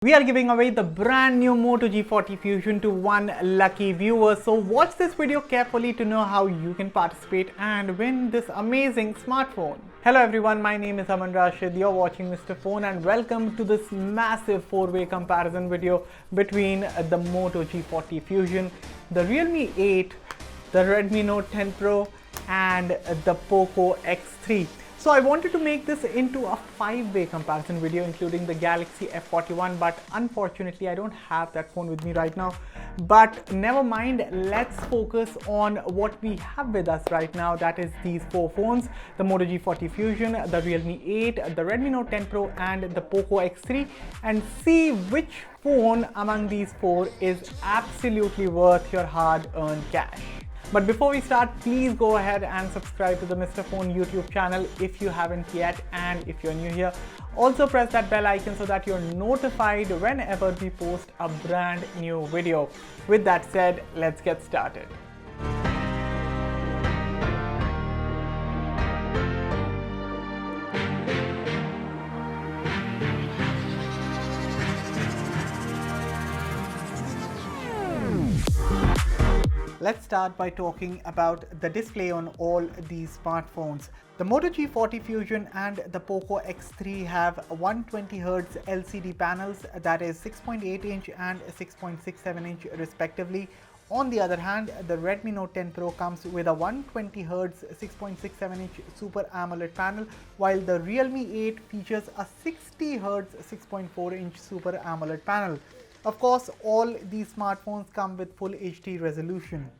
We are giving away the brand new Moto G40 Fusion to one lucky viewer. So watch this video carefully to know how you can participate and win this amazing smartphone. Hello everyone, my name is Aman Rashid. You're watching Mr. Phone and welcome to this massive 4-way comparison video between the Moto G40 Fusion, the Realme 8, the Redmi Note 10 Pro and the Poco X3. So I wanted to make this into a 5-way comparison video including the Galaxy F41, but unfortunately I don't have that phone with me right now. But never mind, let's focus on what we have with us right now, that is these 4 phones, the Moto G40 Fusion, the Realme 8, the Redmi Note 10 Pro and the Poco X3, and see which phone among these 4 is absolutely worth your hard-earned cash. But before we start, please go ahead and subscribe to the Mr. Phone YouTube channel if you haven't yet, and if you're new here, also press that bell icon so that you're notified whenever we post a brand new video. With that said, let's get started. Let's start by talking about the display on all these smartphones. The Moto G40 Fusion and the Poco X3 have 120Hz LCD panels, that is 6.8 inch and 6.67 inch respectively. On the other hand, the Redmi Note 10 Pro comes with a 120Hz 6.67 inch Super AMOLED panel, while the Realme 8 features a 60Hz 6.4 inch Super AMOLED panel. Of course, all these smartphones come with full HD resolution.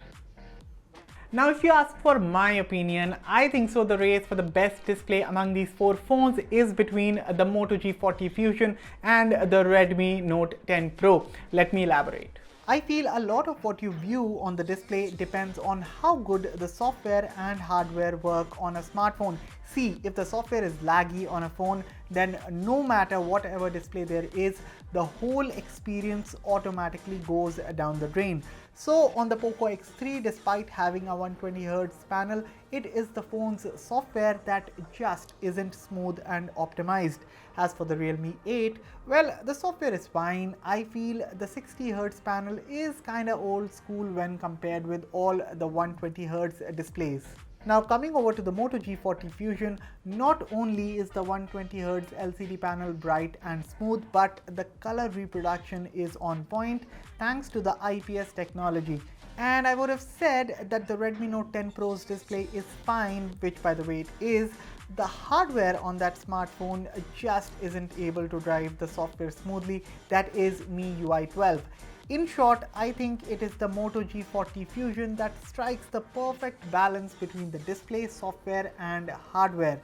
Now, if you ask for my opinion, I think so the race for the best display among these 4 phones is between the Moto G40 Fusion and the Redmi Note 10 Pro. Let me elaborate. I feel a lot of what you view on the display depends on how good the software and hardware work on a smartphone. See, if the software is laggy on a phone, then no matter whatever display there is, the whole experience automatically goes down the drain. So on the Poco X3, despite having a 120Hz panel, it is the phone's software that just isn't smooth and optimized. As for the Realme 8, well, the software is fine. I feel the 60Hz panel is kinda old school when compared with all the 120Hz displays. Now coming over to the Moto G40 Fusion, not only is the 120Hz LCD panel bright and smooth, but the color reproduction is on point thanks to the IPS technology. And I would have said that the Redmi Note 10 Pro's display is fine, which by the way it is. The hardware on that smartphone just isn't able to drive the software smoothly, that is MIUI 12. In short, I think it is the Moto G40 Fusion that strikes the perfect balance between the display, software and hardware.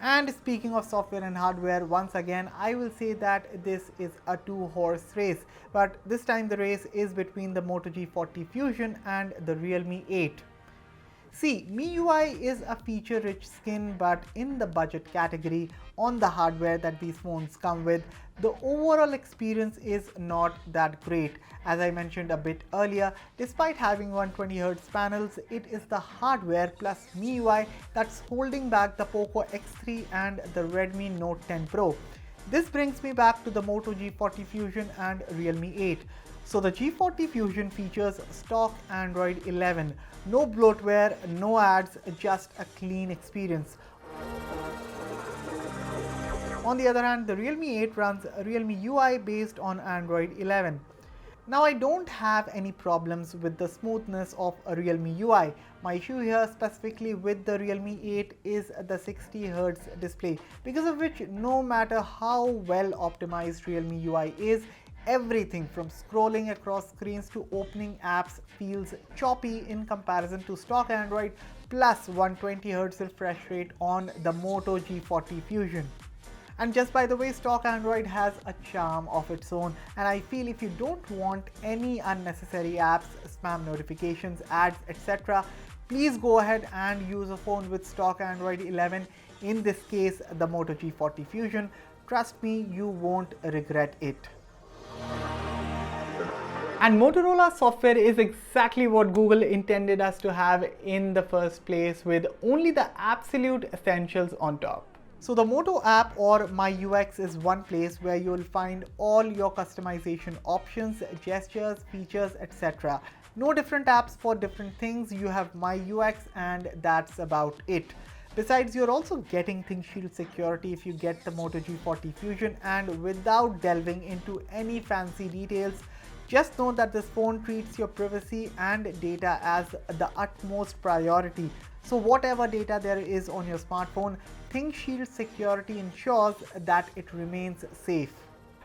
And speaking of software and hardware, once again I will say that this is a 2-horse race, but this time the race is between the Moto G40 Fusion and the Realme 8. See, MIUI is a feature-rich skin, but in the budget category on the hardware that these phones come with, the overall experience is not that great. As I mentioned a bit earlier, despite having 120Hz panels, it is the hardware plus MIUI that's holding back the Poco X3 and the Redmi Note 10 Pro. This brings me back to the Moto G40 Fusion and Realme 8. So the G40 Fusion features stock Android 11. No bloatware, no ads, just a clean experience. On the other hand, the Realme 8 runs Realme UI based on Android 11. Now I don't have any problems with the smoothness of a Realme UI. My issue here specifically with the Realme 8 is the 60Hz display, because of which no matter how well optimized Realme UI is, everything from scrolling across screens to opening apps feels choppy in comparison to stock Android plus 120Hz refresh rate on the Moto G40 Fusion. And just by the way, stock Android has a charm of its own, and I feel if you don't want any unnecessary apps, spam notifications, ads, etc., please go ahead and use a phone with stock Android 11, in this case the Moto G40 Fusion. Trust me, you won't regret it. And Motorola software is exactly what Google intended us to have in the first place, with only the absolute essentials on top. So the Moto app or My UX is one place where you'll find all your customization options, gestures, features, etc. No different apps for different things. You have My UX and that's about it. Besides, you're also getting ThinkShield security if you get the Moto G40 Fusion, and without delving into any fancy details, just know that this phone treats your privacy and data as the utmost priority. So whatever data there is on your smartphone, ThinkShield security ensures that it remains safe.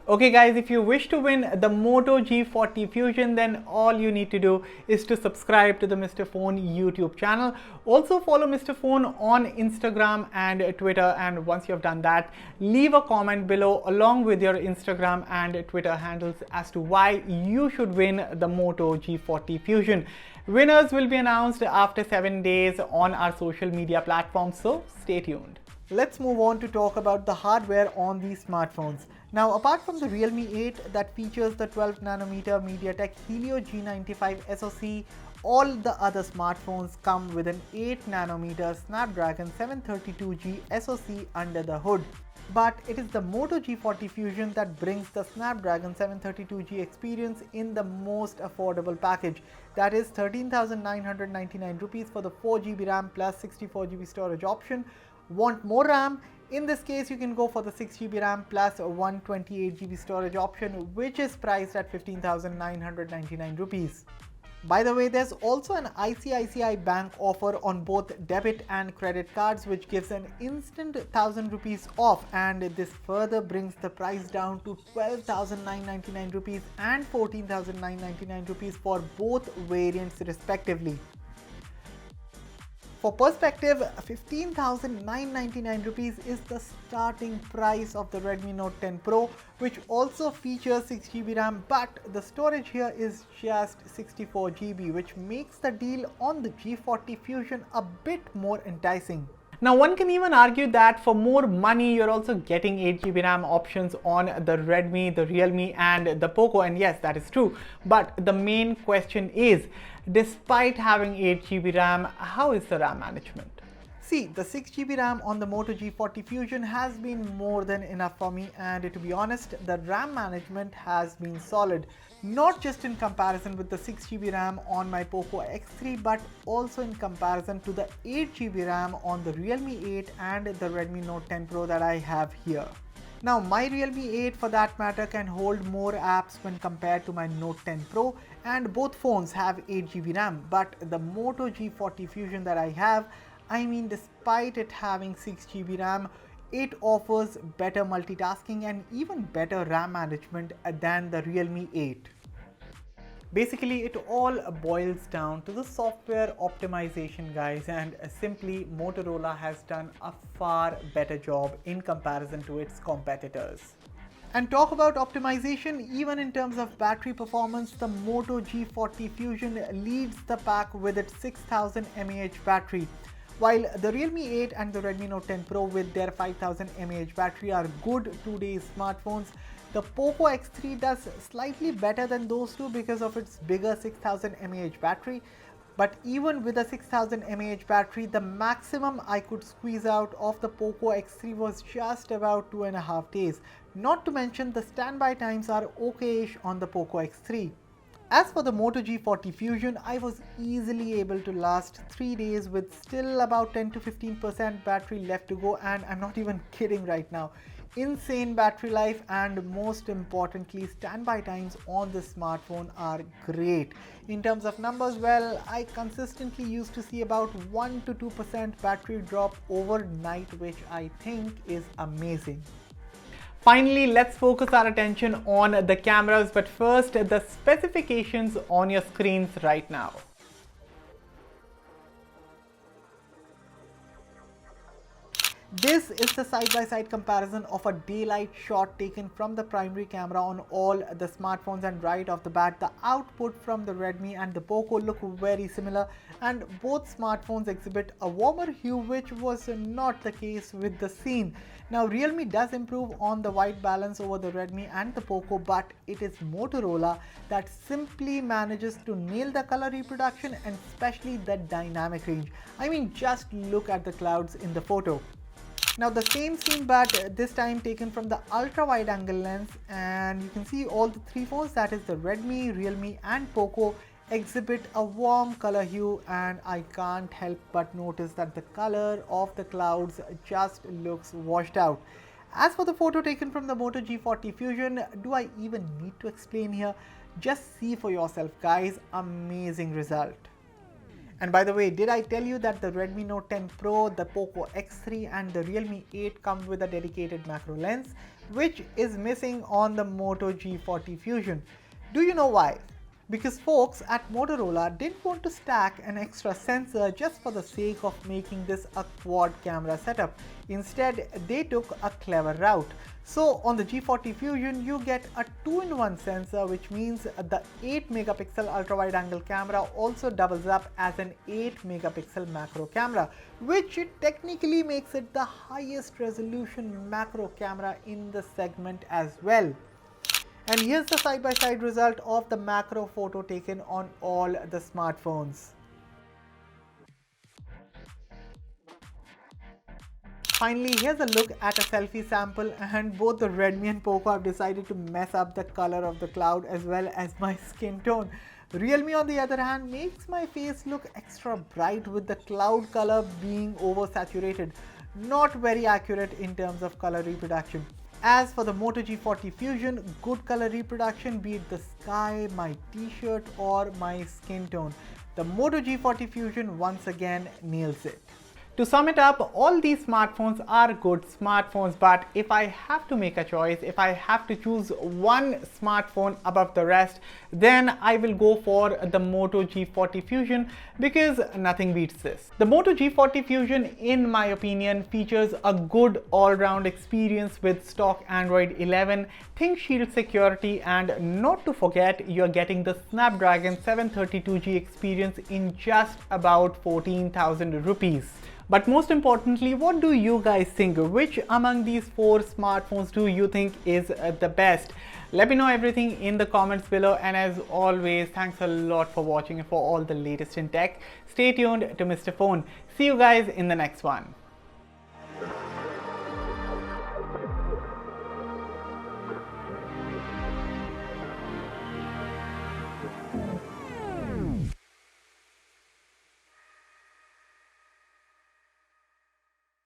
Okay guys, if you wish to win the Moto G40 Fusion, then all you need to do is to subscribe to the Mr. Phone YouTube channel. Also follow Mr. Phone on Instagram and Twitter, and once you have done that, leave a comment below along with your Instagram and Twitter handles as to why you should win the Moto G40 Fusion. Winners will be announced after 7 days on our social media platforms, so stay tuned. Let's move on to talk about the hardware on these smartphones. Now, apart from the Realme 8 that features the 12nm MediaTek Helio G95 SoC, all the other smartphones come with an 8nm Snapdragon 732G SoC under the hood. But it is the Moto G40 Fusion that brings the Snapdragon 732G experience in the most affordable package. That is 13,999 rupees for the 4GB RAM plus 64GB storage option. Want more RAM? In this case, you can go for the 6GB RAM plus 128GB storage option, which is priced at 15,999 rupees. By the way, there's also an ICICI Bank offer on both debit and credit cards, which gives an instant 1,000 rupees off, and this further brings the price down to 12,999 rupees and 14,999 rupees for both variants respectively. For perspective, 15,999 rupees is the starting price of the Redmi Note 10 Pro, which also features 6GB RAM, but the storage here is just 64GB, which makes the deal on the G40 Fusion a bit more enticing. Now, one can even argue that for more money, you're also getting 8GB RAM options on the Redmi, the Realme and the Poco, and yes, that is true. But the main question is, despite having 8GB RAM, how is the RAM management? See, the 6GB RAM on the Moto G40 Fusion has been more than enough for me, and to be honest, the RAM management has been solid. Not just in comparison with the 6GB RAM on my Poco X3, but also in comparison to the 8GB RAM on the Realme 8 and the Redmi Note 10 Pro that I have here. Now, my Realme 8 for that matter can hold more apps when compared to my Note 10 Pro, and both phones have 8GB RAM, but the Moto G40 Fusion that I have, despite it having 6GB RAM, it offers better multitasking and even better RAM management than the Realme 8. Basically, it all boils down to the software optimization, guys, and simply Motorola has done a far better job in comparison to its competitors. And talk about optimization, even in terms of battery performance, the Moto G40 Fusion leads the pack with its 6000 mAh battery. While the Realme 8 and the Redmi Note 10 Pro with their 5000 mAh battery are good two-day smartphones, the Poco X3 does slightly better than those two because of its bigger 6000 mAh battery. But even with a 6000 mAh battery, the maximum I could squeeze out of the Poco X3 was just about 2.5 days. Not to mention the standby times are okay-ish on the Poco X3. As for the Moto G40 Fusion, I was easily able to last 3 days with still about 10 to 15% battery left to go, and I'm not even kidding right now. Insane battery life, and most importantly, standby times on this smartphone are great. In terms of numbers, well, I consistently used to see about 1 to 2% battery drop overnight, which I think is amazing. Finally, let's focus our attention on the cameras, but first, the specifications on your screens right now. This is the side-by-side comparison of a daylight shot taken from the primary camera on all the smartphones, and right off the bat, the output from the Redmi and the Poco look very similar, and both smartphones exhibit a warmer hue, which was not the case with the scene. Now, Realme does improve on the white balance over the Redmi and the Poco, but it is Motorola that simply manages to nail the color reproduction and especially the dynamic range. Just look at the clouds in the photo. Now the same scene, but this time taken from the ultra wide angle lens, and you can see all the three phones, that is the Redmi, Realme and Poco, exhibit a warm color hue, and I can't help but notice that the color of the clouds just looks washed out. As for the photo taken from the Moto G40 Fusion, do I even need to explain here? Just see for yourself guys, amazing result. And by the way, did I tell you that the Redmi Note 10 Pro, the Poco X3 and the Realme 8 come with a dedicated macro lens, which is missing on the Moto G40 Fusion? Do you know why? Because folks at Motorola didn't want to stack an extra sensor just for the sake of making this a quad camera setup. Instead, they took a clever route. So on the G40 Fusion, you get a 2-in-1 sensor, which means the 8 megapixel ultra wide angle camera also doubles up as an 8 megapixel macro camera, which technically makes it the highest resolution macro camera in the segment as well. And here's the side-by-side result of the macro photo taken on all the smartphones. Finally, here's a look at a selfie sample, and both the Redmi and Poco have decided to mess up the color of the cloud as well as my skin tone. Realme on the other hand makes my face look extra bright with the cloud color being oversaturated. Not very accurate in terms of color reproduction. As for the Moto G40 Fusion, good color reproduction, be it the sky, my t-shirt or my skin tone. The Moto G40 Fusion once again nails it. To sum it up, all these smartphones are good smartphones, but if I have to make a choice, if I have to choose one smartphone above the rest, then I will go for the Moto G40 Fusion because nothing beats this. The Moto G40 Fusion, in my opinion, features a good all-round experience with stock Android 11, ThinkShield security, and not to forget, you're getting the Snapdragon 732G experience in just about 14,000 rupees. But most importantly, what do you guys think? Which among these 4 smartphones do you think is the best? Let me know everything in the comments below, and as always, thanks a lot for watching and for all the latest in tech. Stay tuned to Mr. Phone. See you guys in the next one.